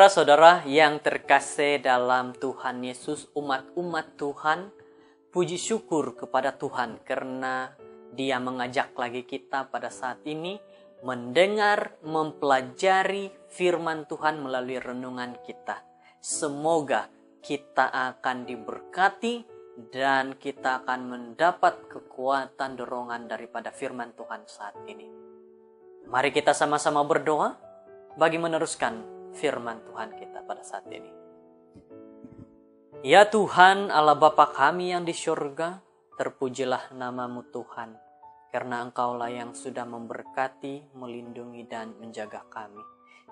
Saudara-saudara yang terkasih dalam Tuhan Yesus, umat-umat Tuhan, puji syukur kepada Tuhan karena Dia mengajak lagi kita pada saat ini mendengar, mempelajari firman Tuhan melalui renungan kita. Semoga kita akan diberkati dan kita akan mendapat kekuatan dorongan daripada firman Tuhan saat ini. Mari kita sama-sama berdoa bagi meneruskan firman Tuhan kita pada saat ini. Ya Tuhan, Allah Bapa kami yang di surga, terpujilah nama-Mu Tuhan, karena Engkaulah yang sudah memberkati, melindungi, dan menjaga kami.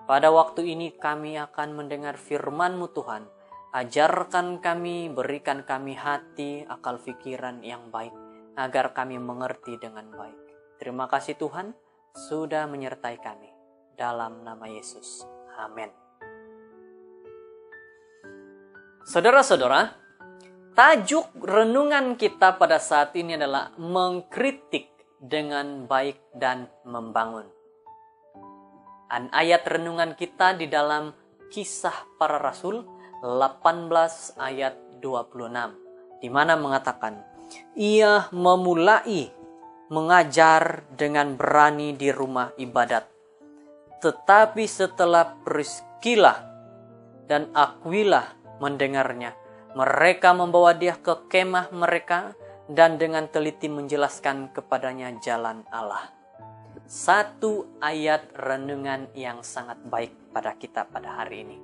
Pada waktu ini kami akan mendengar firman-Mu Tuhan. Ajarkan kami, berikan kami hati, akal pikiran yang baik, agar kami mengerti dengan baik. Terima kasih Tuhan, sudah menyertai kami. Dalam nama Yesus. Amin. Saudara-saudara, tajuk renungan kita pada saat ini adalah mengkritik dengan baik dan membangun. Dan ayat renungan kita di dalam Kisah Para Rasul 18 ayat 26, di mana mengatakan, ia memulai mengajar dengan berani di rumah ibadat. Tetapi setelah Priskila dan Aquila mendengarnya, mereka membawa dia ke kemah mereka dan dengan teliti menjelaskan kepadanya jalan Allah. Satu ayat renungan yang sangat baik pada kita pada hari ini,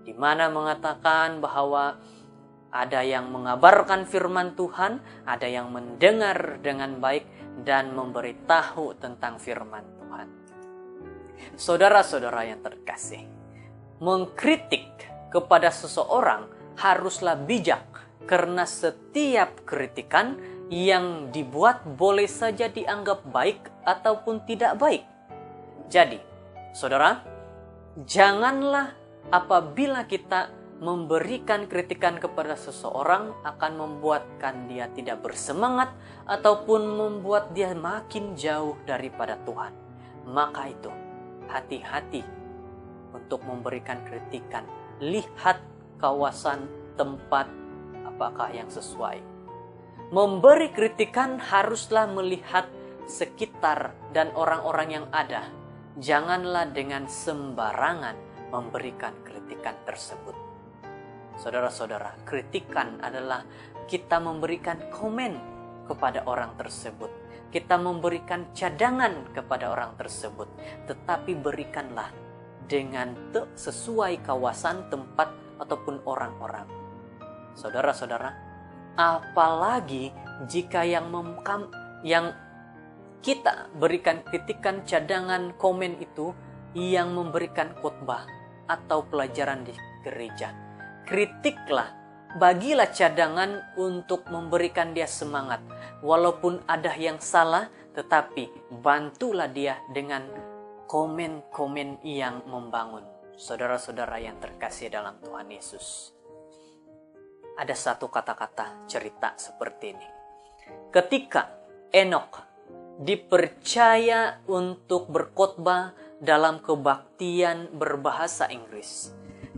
di mana mengatakan bahwa ada yang mengabarkan firman Tuhan, ada yang mendengar dengan baik dan memberitahu tentang firman Tuhan. Saudara-saudara yang terkasih, mengkritik kepada seseorang haruslah bijak, karena setiap kritikan yang dibuat boleh saja dianggap baik ataupun tidak baik. Jadi, saudara, janganlah apabila kita memberikan kritikan kepada seseorang akan membuatkan dia tidak bersemangat ataupun membuat dia makin jauh daripada Tuhan. Maka itu, hati-hati untuk memberikan kritikan. Lihat kawasan, tempat, apakah yang sesuai. Memberi kritikan haruslah melihat sekitar dan orang-orang yang ada. Janganlah dengan sembarangan memberikan kritikan tersebut. Saudara-saudara, kritikan adalah kita memberikan komen kepada orang tersebut. Kita memberikan cadangan kepada orang tersebut, tetapi berikanlah dengan sesuai kawasan, tempat, ataupun orang-orang. Saudara-saudara, apalagi jika yang kita berikan kritikan, cadangan, komen itu yang memberikan khotbah atau pelajaran di gereja. Kritiklah, bagilah cadangan untuk memberikan dia semangat. Walaupun ada yang salah, tetapi bantulah dia dengan komen-komen yang membangun. Saudara-saudara yang terkasih dalam Tuhan Yesus, ada satu kata-kata cerita seperti ini. Ketika Enok dipercaya untuk berkhotbah dalam kebaktian berbahasa Inggris,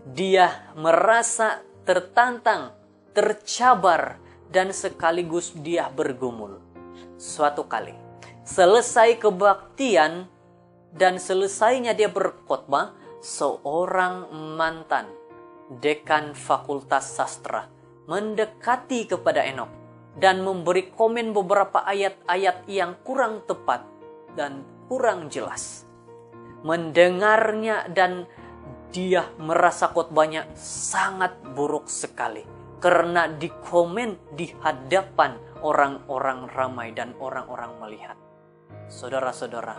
dia merasa tertantang, tercabar, dan sekaligus dia bergumul. Suatu kali, selesai kebaktian dan selesainya dia berkhotbah, seorang mantan dekan Fakultas Sastra mendekati kepada Enok dan memberi komen beberapa ayat-ayat yang kurang tepat dan kurang jelas. Mendengarnya dan dia merasa khotbahnya sangat buruk sekali karena dikomen di hadapan orang-orang ramai dan orang-orang melihat. Saudara-saudara,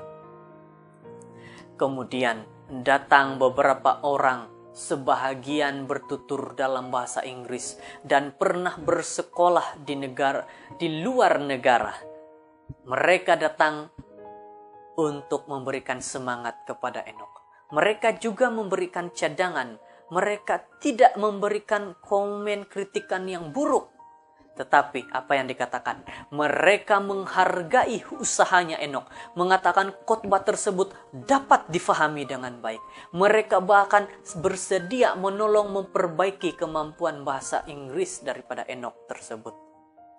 kemudian datang beberapa orang, sebahagian bertutur dalam bahasa Inggris dan pernah bersekolah di luar negara. Mereka datang untuk memberikan semangat kepada Enok. Mereka juga memberikan cadangan. Mereka tidak memberikan komen kritikan yang buruk, Tetapi apa yang dikatakan? Mereka menghargai usahanya Enok. Mengatakan khotbah tersebut dapat difahami dengan baik. Mereka bahkan bersedia menolong memperbaiki kemampuan bahasa Inggris daripada Enok tersebut.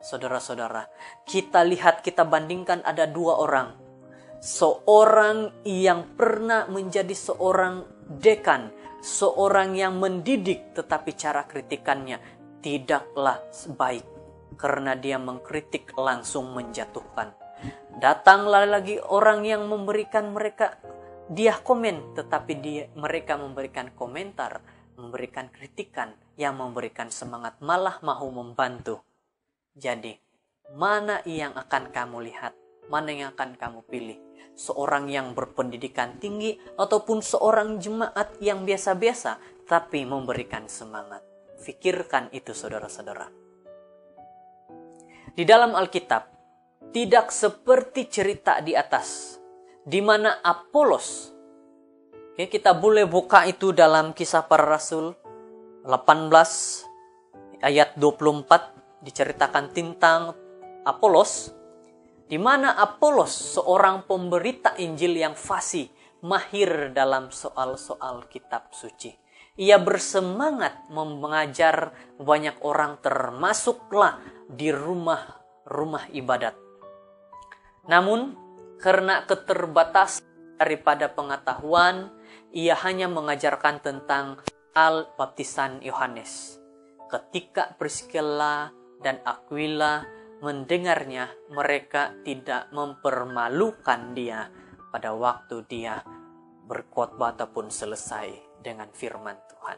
Saudara-saudara, kita lihat, kita bandingkan ada dua orang. Seorang yang pernah menjadi seorang dekan, seorang yang mendidik, tetapi cara kritikannya tidaklah baik. Karena dia mengkritik langsung menjatuhkan. Datanglah lagi orang yang memberikan mereka, dia komen, tetapi mereka memberikan komentar, memberikan kritikan, yang memberikan semangat, malah mau membantu. Jadi, mana yang akan kamu lihat? Mana yang akan kamu pilih? Seorang yang berpendidikan tinggi ataupun seorang jemaat yang biasa-biasa tapi memberikan semangat? Fikirkan itu, saudara-saudara. Di dalam Alkitab, tidak seperti cerita di atas, di mana Apolos, kita boleh buka itu dalam Kisah Para Rasul 18 ayat 24, diceritakan tentang Apolos, di mana Apolos seorang pemberita Injil yang fasih, mahir dalam soal-soal kitab suci. Ia bersemangat mengajar banyak orang, termasuklah di rumah ibadat. Namun, karena keterbatasan daripada pengetahuan, ia hanya mengajarkan tentang baptisan Yohanes. Ketika Priscilla dan Aquila mendengarnya, mereka tidak mempermalukan dia pada waktu dia berkhotbah ataupun selesai dengan firman Tuhan.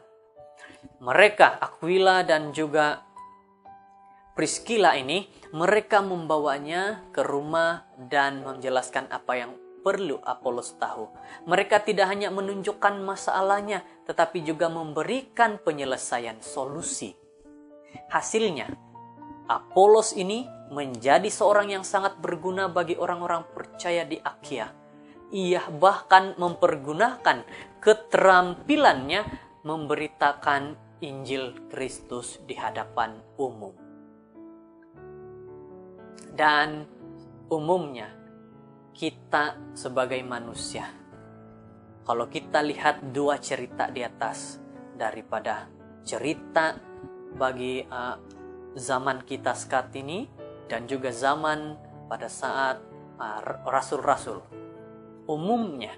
Mereka, Aquila dan juga Priscilla ini, mereka membawanya ke rumah dan menjelaskan apa yang perlu Apolos tahu. Mereka tidak hanya menunjukkan masalahnya, tetapi juga memberikan penyelesaian solusi. Hasilnya, Apolos ini menjadi seorang yang sangat berguna bagi orang-orang percaya di Akia. Ia bahkan mempergunakan keterampilannya memberitakan Injil Kristus di hadapan umum. Dan umumnya kita sebagai manusia, kalau kita lihat dua cerita di atas, daripada cerita bagi zaman kita saat ini dan juga zaman pada saat rasul-rasul, umumnya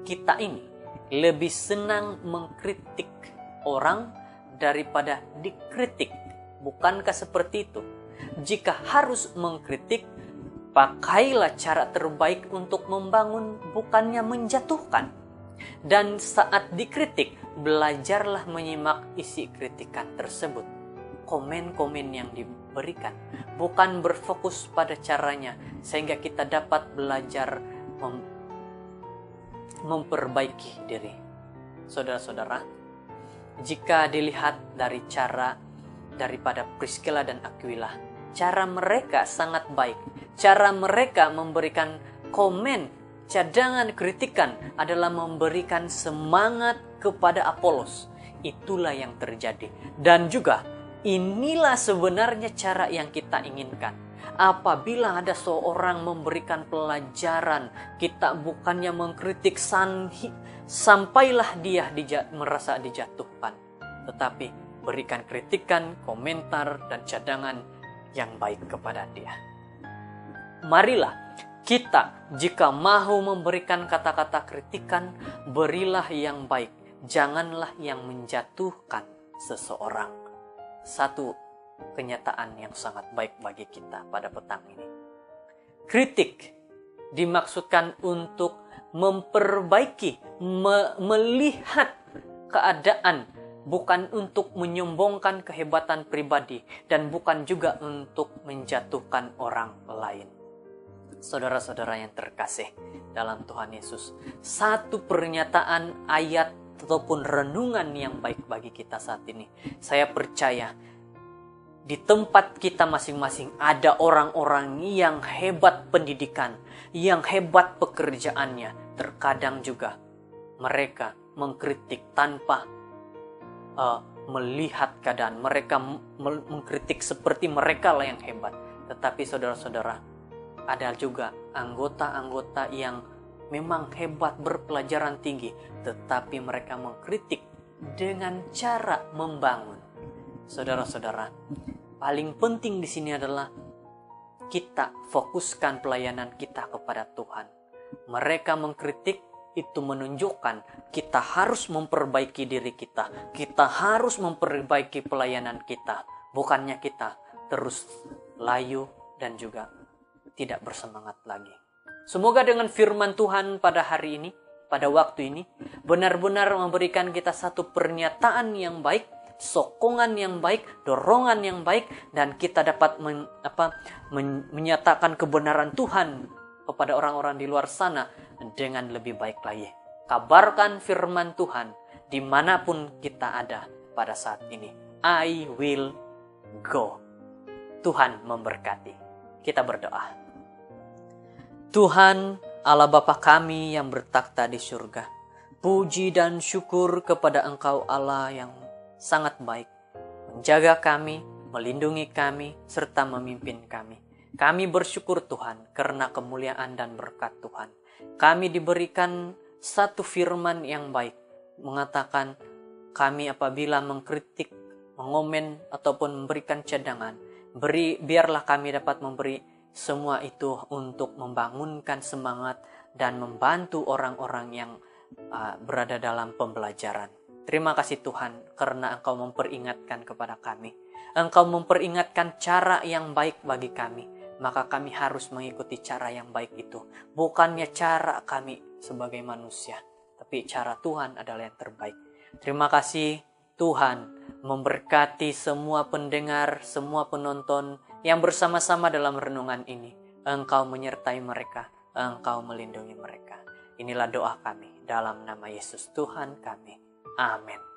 kita ini lebih senang mengkritik orang daripada dikritik. Bukankah seperti itu? Jika harus mengkritik, pakailah cara terbaik untuk membangun, bukannya menjatuhkan. Dan saat dikritik, belajarlah menyimak isi kritikan tersebut. Komen-komen yang diberikan, bukan berfokus pada caranya, sehingga kita dapat belajar memperbaiki diri. Saudara-saudara, jika dilihat dari cara daripada Priscilla dan Aquila, cara mereka sangat baik. Cara mereka memberikan komen, cadangan, kritikan adalah memberikan semangat kepada Apolos. Itulah yang terjadi. Dan juga inilah sebenarnya cara yang kita inginkan. Apabila ada seorang memberikan pelajaran, kita bukannya mengkritik sampailah dia merasa dijatuhkan, tetapi berikan kritikan, komentar, dan cadangan yang baik kepada dia. Marilah kita, jika mahu memberikan kata-kata kritikan, berilah yang baik, janganlah yang menjatuhkan seseorang. Satu kenyataan yang sangat baik bagi kita pada petang ini. Kritik dimaksudkan untuk memperbaiki, melihat keadaan, bukan untuk menyombongkan kehebatan pribadi, dan bukan juga untuk menjatuhkan orang lain. Saudara-saudara yang terkasih dalam Tuhan Yesus, satu pernyataan ayat ataupun renungan yang baik bagi kita saat ini. Saya percaya di tempat kita masing-masing ada orang-orang yang hebat pendidikan, yang hebat pekerjaannya. Terkadang juga mereka mengkritik tanpa melihat keadaan, mereka mengkritik seperti mereka lah yang hebat. Tetapi saudara-saudara, ada juga anggota-anggota yang memang hebat, berpelajaran tinggi, tetapi mereka mengkritik dengan cara membangun. Saudara-saudara, paling penting di sini adalah kita fokuskan pelayanan kita kepada Tuhan. Mereka mengkritik, itu menunjukkan kita harus memperbaiki diri kita. Kita harus memperbaiki pelayanan kita. Bukannya kita terus layu dan juga tidak bersemangat lagi. Semoga dengan firman Tuhan pada hari ini, pada waktu ini, benar-benar memberikan kita satu pernyataan yang baik, sokongan yang baik, dorongan yang baik, dan kita dapat menyatakan kebenaran Tuhan kepada orang-orang di luar sana dengan lebih baik lagi. Kabarkan firman Tuhan dimanapun kita ada pada saat ini. I will go. Tuhan memberkati. Kita berdoa. Tuhan Allah Bapa kami yang bertakhta di surga, puji dan syukur kepada Engkau Allah yang sangat baik, menjaga kami, melindungi kami, serta memimpin kami. Kami bersyukur Tuhan karena kemuliaan dan berkat Tuhan. Kami diberikan satu firman yang baik, mengatakan kami apabila mengkritik, mengomen, ataupun memberikan cadangan, biarlah kami dapat memberi semua itu untuk membangunkan semangat dan membantu orang-orang yang berada dalam pembelajaran. Terima kasih Tuhan karena Engkau memperingatkan kepada kami. Engkau memperingatkan cara yang baik bagi kami. Maka kami harus mengikuti cara yang baik itu. Bukannya cara kami sebagai manusia, tapi cara Tuhan adalah yang terbaik. Terima kasih Tuhan memberkati semua pendengar, semua penonton yang bersama-sama dalam renungan ini. Engkau menyertai mereka, Engkau melindungi mereka. Inilah doa kami dalam nama Yesus Tuhan kami. Amin.